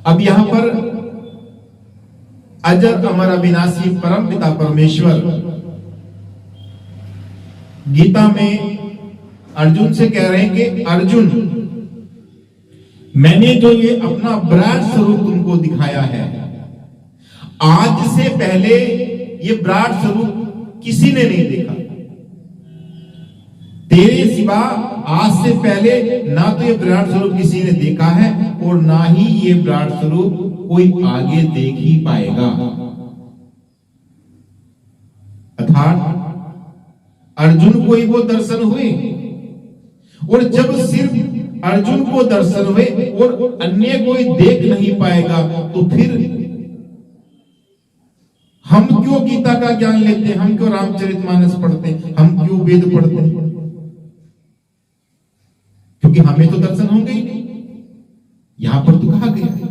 अब यहां पर अजर अमर अविनाशी परम पिता परमेश्वर गीता में अर्जुन से कह रहे हैं कि अर्जुन, मैंने जो ये अपना विराट स्वरूप तुमको दिखाया है, आज से पहले ये विराट स्वरूप किसी ने नहीं देखा। तेरे सिवा आज से पहले ना तो ये विराट स्वरूप किसी ने देखा है और ना ही ये विराट स्वरूप कोई आगे देख ही पाएगा। अर्थात अर्जुन को ही वो दर्शन हुए, और जब सिर्फ अर्जुन को दर्शन हुए और अन्य कोई देख नहीं पाएगा, तो फिर हम क्यों गीता का ज्ञान लेते हैं, हम क्यों रामचरितमानस पढ़ते हैं, हम क्यों वेद पढ़ते हैं? क्योंकि हमें तो दर्शन होंगे ही नहीं, यहां पर तो कहा गया है।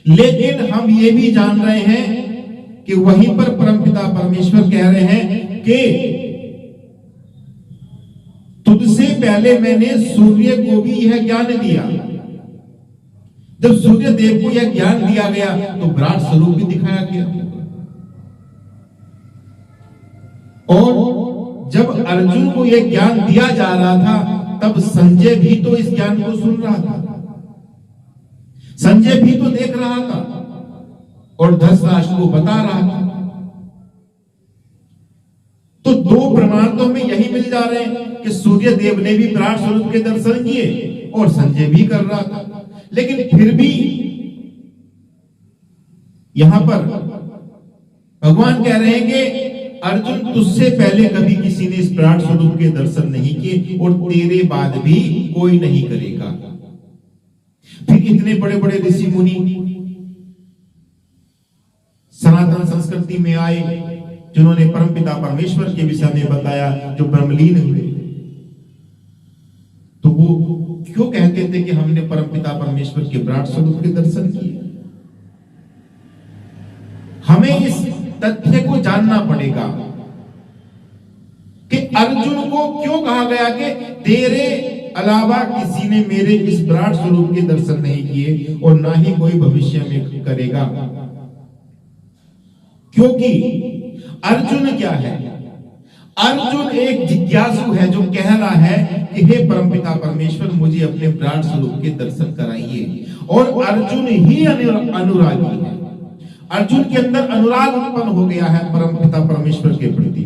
लेकिन हम ये भी जान रहे हैं कि वहीं पर परमपिता परमेश्वर कह रहे हैं कि तुझसे पहले मैंने सूर्य को भी यह ज्ञान दिया। जब सूर्य देव को यह ज्ञान दिया गया तो विराट स्वरूप भी दिखाया गया, और जब अर्जुन को यह ज्ञान दिया जा रहा था तब संजय भी तो इस ज्ञान को सुन रहा था, संजय भी तो देख रहा था और धृतराष्ट्र को बता रहा था। तो दो प्रमाण तो हमें यही मिल जा रहे हैं कि सूर्य देव ने भी विराट स्वरूप के दर्शन किए और संजय भी कर रहा था। लेकिन फिर भी यहां पर भगवान कह रहे हैं कि अर्जुन, तुझसे पहले कभी किसी ने इस विराट स्वरूप के दर्शन नहीं किए और तेरे बाद भी कोई नहीं करेगा। फिर इतने बड़े बड़े ऋषि मुनि सनातन संस्कृति में आए जिन्होंने परमपिता परमेश्वर के विषय में बताया, जो ब्रह्मलीन हुए, तो वो क्यों कहते थे कि हमने परमपिता परमेश्वर के विराट स्वरूप के दर्शन किए? हमें इस तथ्य को जानना पड़ेगा कि अर्जुन को क्यों कहा गया कि तेरे अलावा किसी ने मेरे इस विराट स्वरूप के दर्शन नहीं किए और ना ही कोई भविष्य में करेगा। क्योंकि अर्जुन क्या है? अर्जुन एक जिज्ञासु है जो कह रहा है कि हे परमपिता परमेश्वर, मुझे अपने विराट स्वरूप के दर्शन कराइए। और अर्जुन ही अनुरागी है, अर्जुन के अंदर अनुराग उत्पन्न हो गया है परमपिता परमेश्वर के प्रति।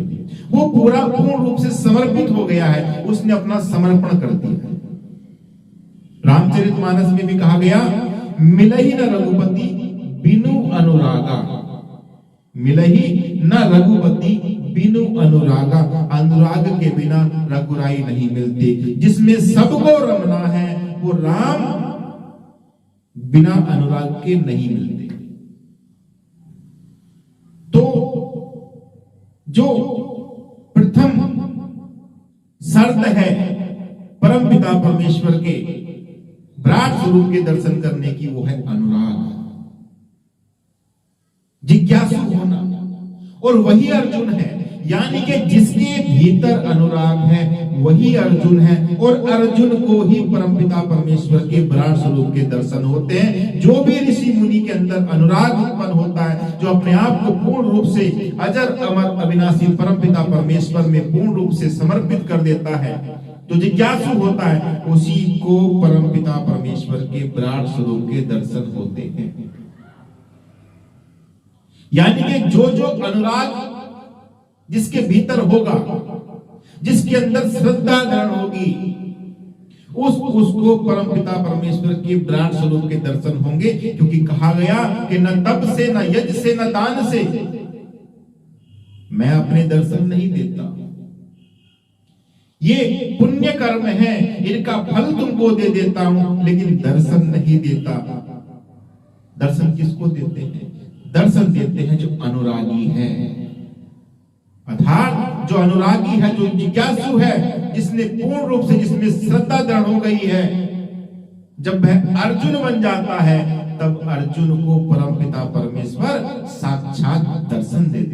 वो पूर्ण रूप से समर्पित हो गया है, उसने अपना समर्पण कर दिया। रामचरितमानस में भी कहा गया, मिलहि न रघुपति बिनु अनुरागा, मिलहि न रघुपति बिनु अनुरागा। अनुराग के बिना रघुराई नहीं मिलती। जिसमें सबको रमना है वो राम बिना अनुराग के नहीं मिलते। तो जो प्रथम शर्त है परमपिता परमेश्वर के विराट स्वरूप के दर्शन करने की, वो है अनुराग, जिज्ञासु होना। और वही अर्जुन है, यानी कि जिसके भीतर अनुराग है वही अर्जुन है, और अर्जुन को ही परमपिता परमेश्वर के विराट स्वरूप के दर्शन होते हैं। जो भी ऋषि मुनि के अंदर अनुराग उत्पन्न होता है, जो अपने आप को पूर्ण रूप से अजर अमर अविनाशी परमपिता परमेश्वर में पूर्ण रूप से समर्पित कर देता है, तो जिज्ञासु होता है, उसी को परमपिता परमेश्वर के विराट स्वरूप के दर्शन होते हैं। यानी कि जो जो अनुराग जिसके भीतर होगा, जिसके अंदर श्रद्धा ग्रहण होगी, उसको परमपिता परमेश्वर के विराट स्वरूप के दर्शन होंगे। क्योंकि कहा गया कि न तप से, न यज्ञ से, न दान से मैं अपने दर्शन नहीं देता। ये पुण्य कर्म है, इनका फल तुमको दे देता हूं, लेकिन दर्शन नहीं देता। दर्शन किसको देते हैं? दर्शन देते हैं जो अनुरागी है। अर्थात जो अनुरागी है, जो जिज्ञासु है, जिसने पूर्ण रूप से, जिसमें श्रद्धा दृढ़ हो गई है, जब वह अर्जुन बन जाता है तब अर्जुन को परमपिता परमेश्वर साक्षात दर्शन देते